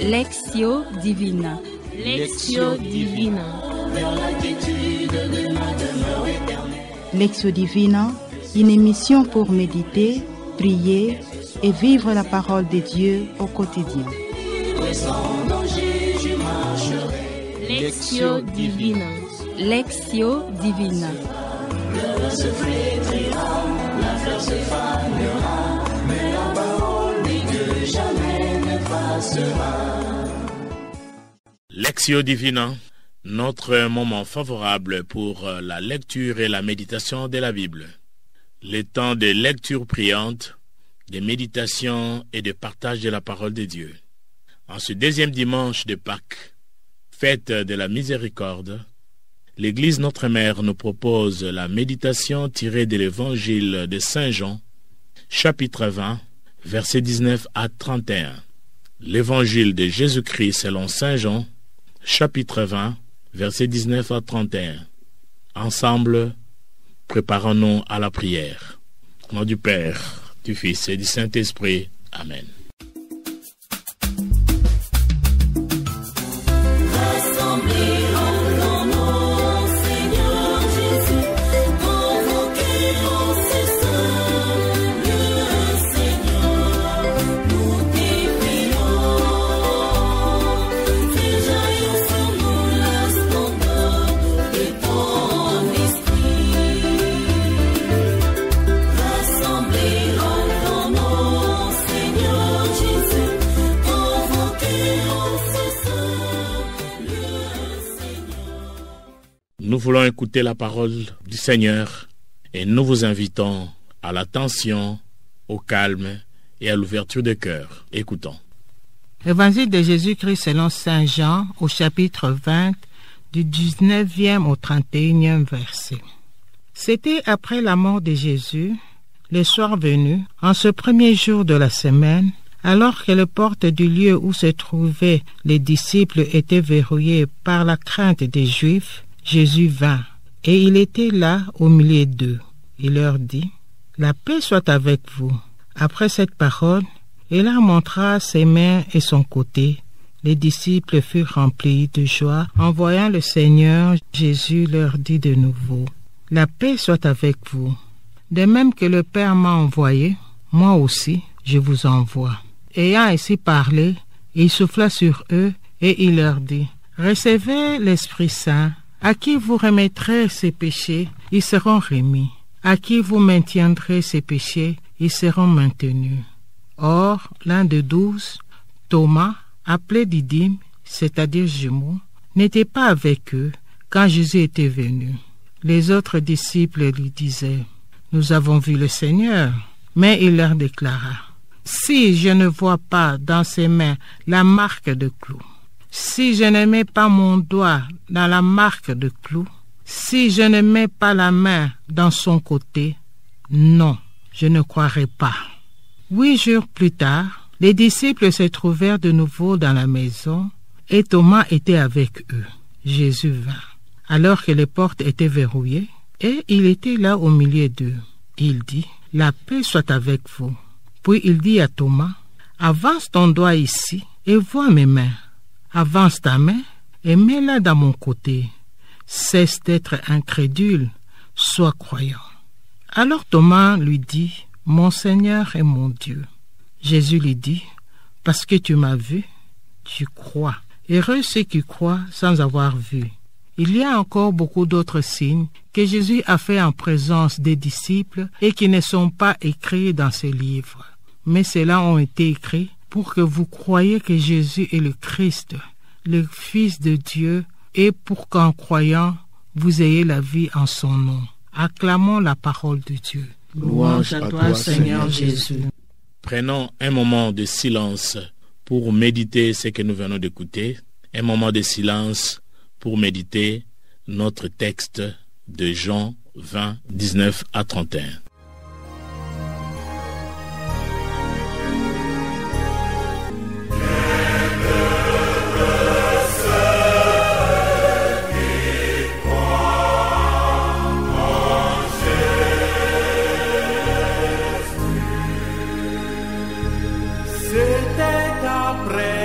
Lectio Divina. Lectio Divina. Lectio Divina, une émission pour méditer, prier et vivre la parole de Dieu au quotidien. Lectio Divina. Lectio Divina. Le se flétrira, la fleur se fanera, mais la parole dit que jamais ne passera. Lectio Divina, notre moment favorable pour la lecture et la méditation de la Bible. Le temps de lecture priante, de méditation et de partage de la parole de Dieu. En ce deuxième dimanche de Pâques, fête de la miséricorde, l'Église Notre Mère nous propose la méditation tirée de l'Évangile de Saint Jean, chapitre 20, versets 19 à 31. L'Évangile de Jésus-Christ selon Saint Jean, chapitre 20, versets 19 à 31. Ensemble, préparons-nous à la prière. Au nom du Père, du Fils et du Saint-Esprit. Amen. Nous voulons écouter la parole du Seigneur et nous vous invitons à l'attention, au calme et à l'ouverture de cœur. Écoutons. Évangile de Jésus-Christ selon Saint Jean au chapitre 20 du 19e au 31e verset. C'était après la mort de Jésus, le soir venu, en ce premier jour de la semaine, alors que les portes du lieu où se trouvaient les disciples étaient verrouillées par la crainte des Juifs, Jésus vint, et il était là au milieu d'eux. Il leur dit, « La paix soit avec vous. » Après cette parole, il leur montra ses mains et son côté. Les disciples furent remplis de joie en voyant le Seigneur. Jésus leur dit de nouveau, « La paix soit avec vous. De même que le Père m'a envoyé, moi aussi je vous envoie. » Ayant ainsi parlé, il souffla sur eux et il leur dit, « Recevez l'Esprit Saint. À qui vous remettrez ces péchés, ils seront remis. À qui vous maintiendrez ces péchés, ils seront maintenus. » Or, l'un des 12, Thomas, appelé Didyme, c'est-à-dire jumeau, n'était pas avec eux quand Jésus était venu. Les autres disciples lui disaient, « Nous avons vu le Seigneur. » Mais il leur déclara, « Si je ne vois pas dans ses mains la marque de clous, si je ne mets pas mon doigt dans la marque de clous, si je ne mets pas la main dans son côté, non, je ne croirai pas. » 8 jours plus tard, les disciples se trouvèrent de nouveau dans la maison et Thomas était avec eux. Jésus vint, alors que les portes étaient verrouillées, et il était là au milieu d'eux. Il dit, « La paix soit avec vous. » Puis il dit à Thomas, « Avance ton doigt ici et vois mes mains. Avance ta main et mets-la dans mon côté. Cesse d'être incrédule, sois croyant. » Alors Thomas lui dit, « Mon Seigneur et mon Dieu. » Jésus lui dit, « Parce que tu m'as vu, tu crois. Heureux ceux qui croient sans avoir vu. » Il y a encore beaucoup d'autres signes que Jésus a fait en présence des disciples et qui ne sont pas écrits dans ce livre. Mais ceux-là ont été écrits pour que vous croyiez que Jésus est le Christ, le Fils de Dieu, et pour qu'en croyant, vous ayez la vie en son nom. Acclamons la parole de Dieu. Louange à toi, Seigneur Jésus. Prenons un moment de silence pour méditer ce que nous venons d'écouter. Un moment de silence pour méditer notre texte de Jean 20, 19 à 31. C'était après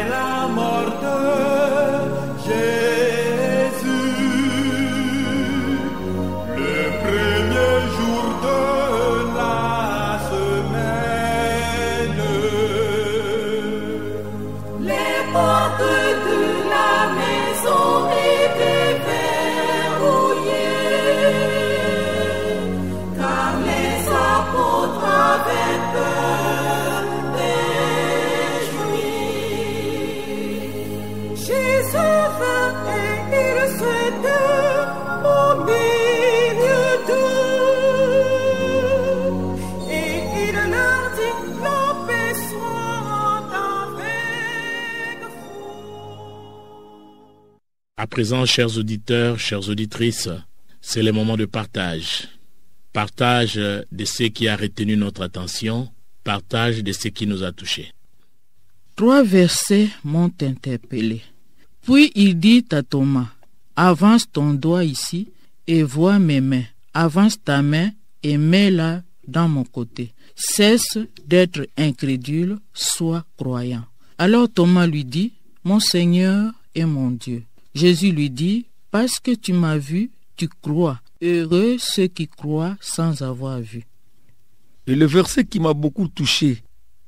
leva et il se tint au milieu d'eux. Et il leur dit, la paix soit avec vous. À présent, chers auditeurs, chères auditrices, c'est le moment de partage. Partage de ce qui a retenu notre attention, partage de ce qui nous a touchés. 3 versets m'ont interpellé. Puis il dit à Thomas, avance ton doigt ici et vois mes mains. Avance ta main et mets-la dans mon côté. Cesse d'être incrédule, sois croyant. Alors Thomas lui dit, mon Seigneur et mon Dieu. Jésus lui dit, parce que tu m'as vu, tu crois. Heureux ceux qui croient sans avoir vu. Et le verset qui m'a beaucoup touché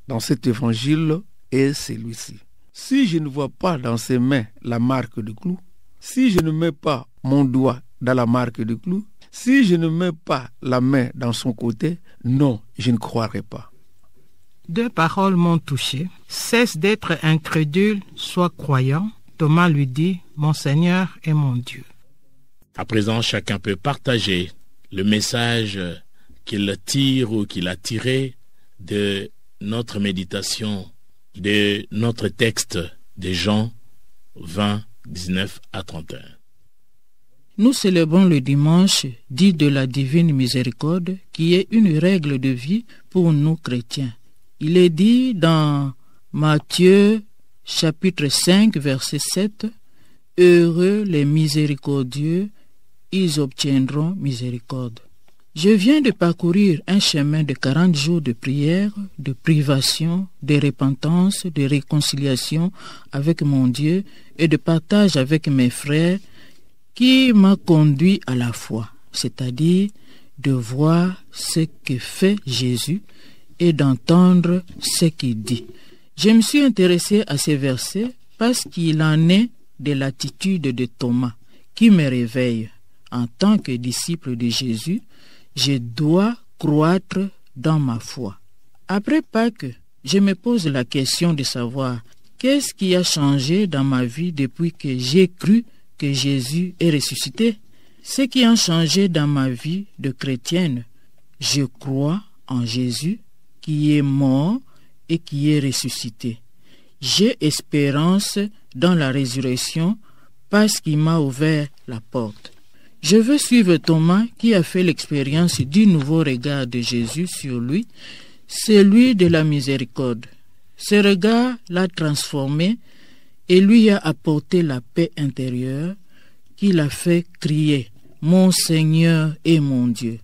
dans cet évangile est celui-ci. Si je ne vois pas dans ses mains la marque de clou, si je ne mets pas mon doigt dans la marque de clou, si je ne mets pas la main dans son côté, non, je ne croirai pas. 2 paroles m'ont touché. Cesse d'être incrédule, sois croyant. Thomas lui dit, mon Seigneur et mon Dieu. À présent, chacun peut partager le message qu'il tire ou qu'il a tiré de notre méditation, de notre texte de Jean 20, 19 à 31. Nous célébrons le dimanche dit de la divine miséricorde qui est une règle de vie pour nous chrétiens. Il est dit dans Matthieu chapitre 5 verset 7, « Heureux les miséricordieux, ils obtiendront miséricorde. » Je viens de parcourir un chemin de 40 jours de prière, de privation, de repentance, de réconciliation avec mon Dieu et de partage avec mes frères qui m'a conduit à la foi, c'est-à-dire de voir ce que fait Jésus et d'entendre ce qu'il dit. Je me suis intéressé à ces versets parce qu'il en est de l'attitude de Thomas qui me réveille. En tant que disciple de Jésus, je dois croître dans ma foi. Après Pâques, je me pose la question de savoir qu'est-ce qui a changé dans ma vie depuis que j'ai cru que Jésus est ressuscité. Ce qui a changé dans ma vie de chrétienne, je crois en Jésus qui est mort et qui est ressuscité. J'ai espérance dans la résurrection parce qu'il m'a ouvert la porte. Je veux suivre Thomas qui a fait l'expérience du nouveau regard de Jésus sur lui, celui de la miséricorde. Ce regard l'a transformé et lui a apporté la paix intérieure qui l'a fait crier « Mon Seigneur et mon Dieu ».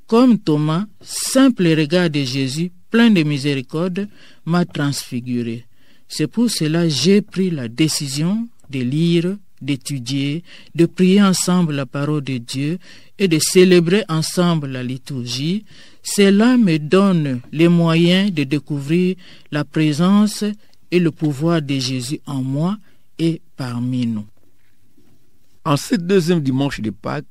Comme Thomas, simple regard de Jésus, plein de miséricorde, m'a transfiguré. C'est pour cela que j'ai pris la décision de lire, d'étudier, de prier ensemble la parole de Dieu et de célébrer ensemble la liturgie. Cela me donne les moyens de découvrir la présence et le pouvoir de Jésus en moi et parmi nous. En ce deuxième dimanche de Pâques,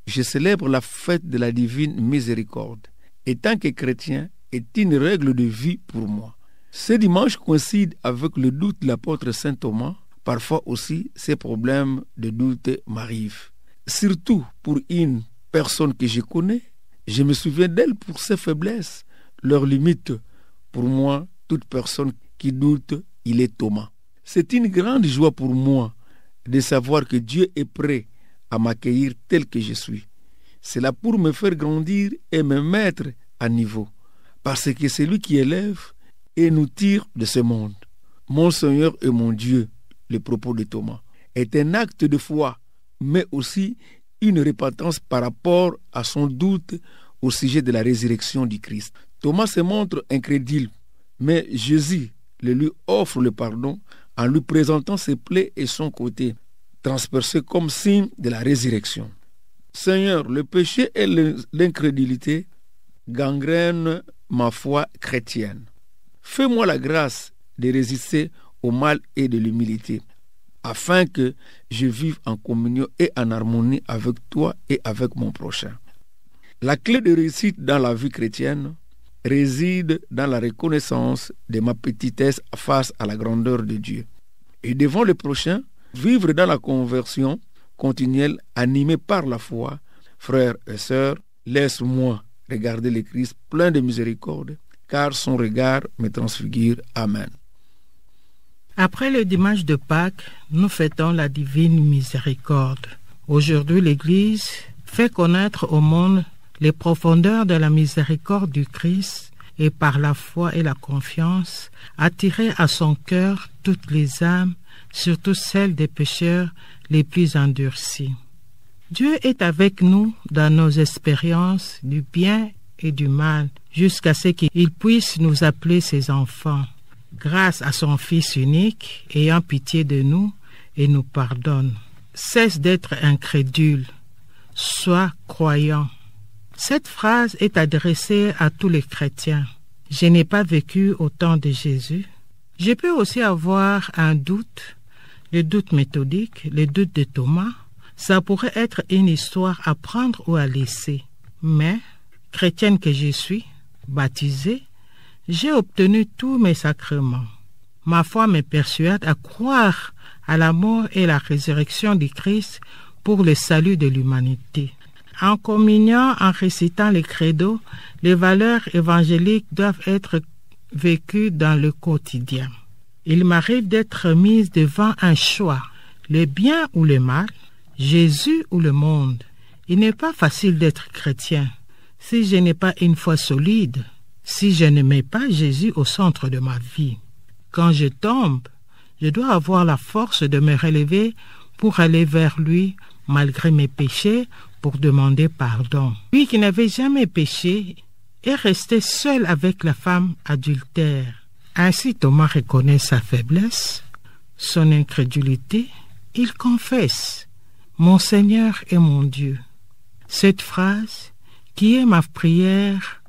je célèbre la fête de la divine miséricorde. Et tant que chrétien, est une règle de vie pour moi. Ce dimanche coïncide avec le doute de l'apôtre saint Thomas. Parfois aussi, ces problèmes de doute m'arrivent. Surtout pour une personne que je connais, je me souviens d'elle pour ses faiblesses, leurs limites. Pour moi, toute personne qui doute, il est Thomas. C'est une grande joie pour moi de savoir que Dieu est prêt à m'accueillir tel que je suis. C'est là pour me faire grandir et me mettre à niveau. Parce que c'est lui qui élève et nous tire de ce monde. Mon Seigneur et mon Dieu, le propos de Thomas, est un acte de foi, mais aussi une repentance par rapport à son doute au sujet de la résurrection du Christ. Thomas se montre incrédule, mais Jésus lui offre le pardon en lui présentant ses plaies et son côté, transpercé comme signe de la résurrection. Seigneur, le péché et l'incrédulité gangrènent ma foi chrétienne. Fais-moi la grâce de résister au mal et de l'humilité, afin que je vive en communion et en harmonie avec toi et avec mon prochain. La clé de réussite dans la vie chrétienne réside dans la reconnaissance de ma petitesse face à la grandeur de Dieu. Et devant le prochain, vivre dans la conversion continuelle animée par la foi. Frères et sœurs, laisse-moi regarder le Christ plein de miséricorde, car son regard me transfigure. Amen. Après le dimanche de Pâques, nous fêtons la divine miséricorde. Aujourd'hui, l'Église fait connaître au monde les profondeurs de la miséricorde du Christ et par la foi et la confiance, attirer à son cœur toutes les âmes, surtout celles des pécheurs les plus endurcis. Dieu est avec nous dans nos expériences du bien et du mal, jusqu'à ce qu'il puisse nous appeler ses enfants. Grâce à son Fils unique, ayant pitié de nous et nous pardonne. Cesse d'être incrédule, sois croyant. Cette phrase est adressée à tous les chrétiens. Je n'ai pas vécu au temps de Jésus. Je peux aussi avoir un doute, le doute méthodique, le doute de Thomas. Ça pourrait être une histoire à prendre ou à laisser. Mais, chrétienne que je suis, baptisée, j'ai obtenu tous mes sacrements. Ma foi me persuade à croire à la mort et la résurrection du Christ pour le salut de l'humanité. En communiant, en récitant les credos, les valeurs évangéliques doivent être vécues dans le quotidien. Il m'arrive d'être mise devant un choix, le bien ou le mal, Jésus ou le monde. Il n'est pas facile d'être chrétien si je n'ai pas une foi solide, si je ne mets pas Jésus au centre de ma vie. Quand je tombe, je dois avoir la force de me relever pour aller vers lui malgré mes péchés, pour demander pardon. Lui qui n'avait jamais péché est resté seul avec la femme adultère. Ainsi Thomas reconnaît sa faiblesse, son incrédulité, il confesse « Mon Seigneur et mon Dieu ». Cette phrase, qui est ma prière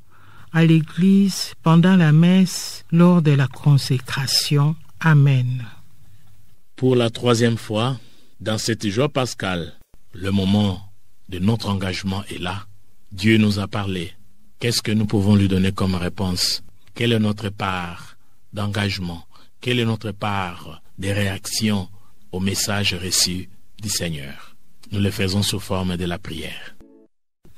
à l'Église pendant la messe lors de la consécration. Amen. Pour la 3e fois, dans cette joie pascale, le moment de notre engagement est là. Dieu nous a parlé. Qu'est-ce que nous pouvons lui donner comme réponse? Quelle est notre part d'engagement? Quelle est notre part de réaction au message reçu du Seigneur? Nous le faisons sous forme de la prière.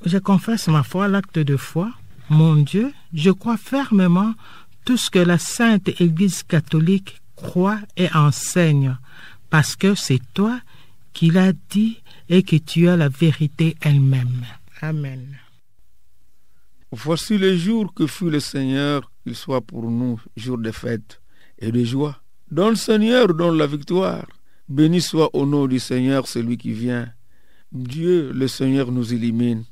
Je confesse ma foi, l'acte de foi. Mon Dieu, je crois fermement tout ce que la Sainte Église catholique croit et enseigne, parce que c'est toi qui l'as dit et que tu as la vérité elle-même. Amen. Voici le jour que fut le Seigneur, qu'il soit pour nous jour de fête et de joie. Donne Seigneur, donne la victoire. Béni soit au nom du Seigneur celui qui vient. Dieu, le Seigneur, nous illumine.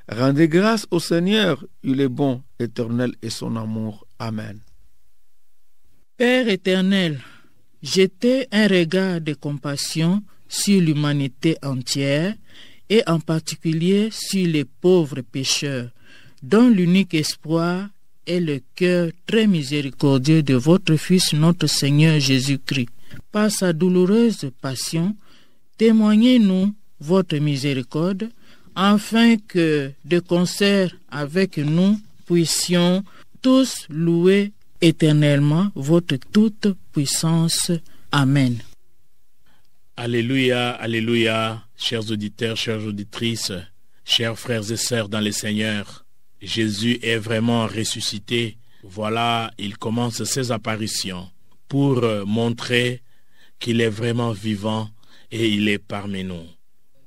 Rendez grâce au Seigneur, il est bon, éternel est son amour. Amen. Père éternel, jetez un regard de compassion sur l'humanité entière et en particulier sur les pauvres pécheurs, dont l'unique espoir est le cœur très miséricordieux de votre Fils, notre Seigneur Jésus-Christ. Par sa douloureuse passion, témoignez-nous votre miséricorde, afin que, de concert avec nous, puissions tous louer éternellement votre toute puissance. Amen. Alléluia, alléluia, chers auditeurs, chères auditrices, chers frères et sœurs dans le Seigneur. Jésus est vraiment ressuscité. Voilà, il commence ses apparitions pour montrer qu'il est vraiment vivant et il est parmi nous.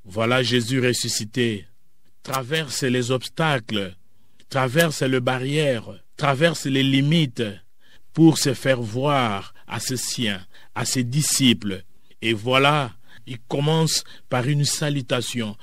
Voilà Jésus ressuscité, traverse les obstacles, traverse les barrières, traverse les limites pour se faire voir à ses siens, à ses disciples. Et voilà, il commence par une salutation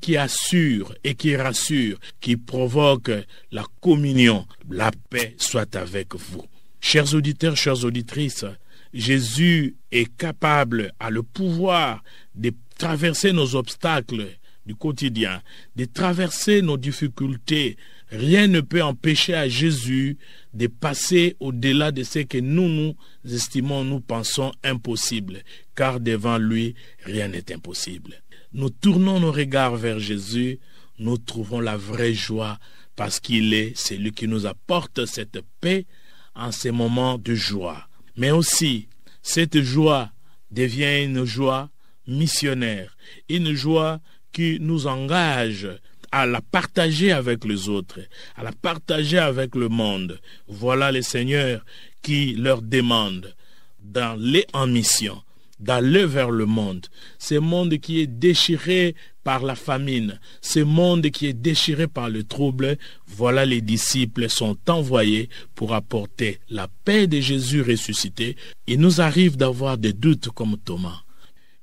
qui assure et qui rassure, qui provoque la communion. La paix soit avec vous. Chers auditeurs, chères auditrices, Jésus est capable, a le pouvoir de traverser nos obstacles du quotidien, de traverser nos difficultés. Rien ne peut empêcher à Jésus de passer au-delà de ce que nous estimons, nous pensons impossible, car devant lui, rien n'est impossible. Nous tournons nos regards vers Jésus, nous trouvons la vraie joie, parce qu'il est celui qui nous apporte cette paix en ces moments de joie. Mais aussi, cette joie devient une joie missionnaire, une joie qui nous engage à la partager avec les autres, à la partager avec le monde. Voilà le Seigneur qui leur demande d'aller en mission, d'aller vers le monde. Ce monde qui est déchiré par la famine, ce monde qui est déchiré par le trouble, voilà les disciples sont envoyés pour apporter la paix de Jésus ressuscité. Il nous arrive d'avoir des doutes comme Thomas.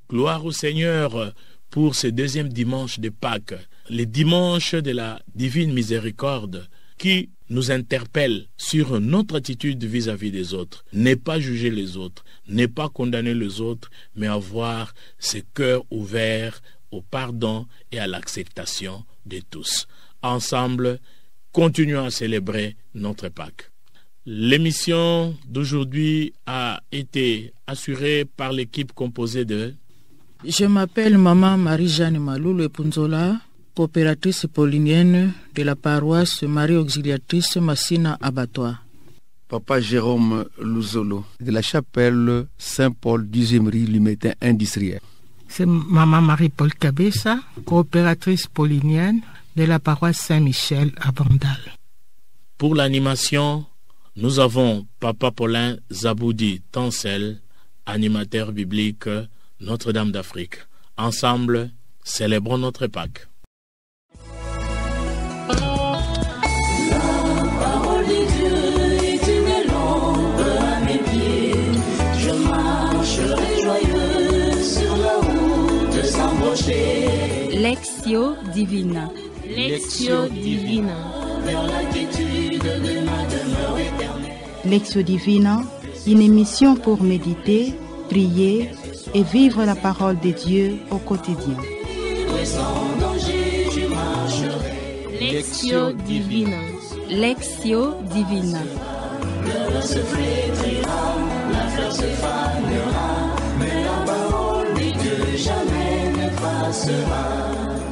Gloire au Seigneur pour ce deuxième dimanche de Pâques, le dimanche de la divine miséricorde qui nous interpelle sur notre attitude vis-à-vis des autres. Ne pas juger les autres, ne pas condamner les autres, mais avoir ce cœur ouvert au pardon et à l'acceptation de tous. Ensemble, continuons à célébrer notre Pâques. L'émission d'aujourd'hui a été assurée par l'équipe composée de... Je m'appelle Maman Marie-Jeanne Malou Lepunzola, coopératrice paulinienne de la paroisse Marie Auxiliatrice Massina Abattoir. Papa Jérôme Louzolo, de la chapelle Saint-Paul 10e rue Lumétain industriel. C'est Maman Marie-Paul Cabessa, coopératrice paulinienne de la paroisse Saint-Michel à Bandal. Pour l'animation, nous avons Papa Paulin Zaboudi Tancel, animateur biblique Notre-Dame d'Afrique. Ensemble, célébrons notre Pâques. Lectio Divina. Lectio Divina. Lectio Divina, une émission pour méditer, prier et vivre la parole de Dieu au quotidien. Lectio Divina. Lectio Divina. Le se flétrira, la fleur se fanera, mais la parole dit que jamais ne passera.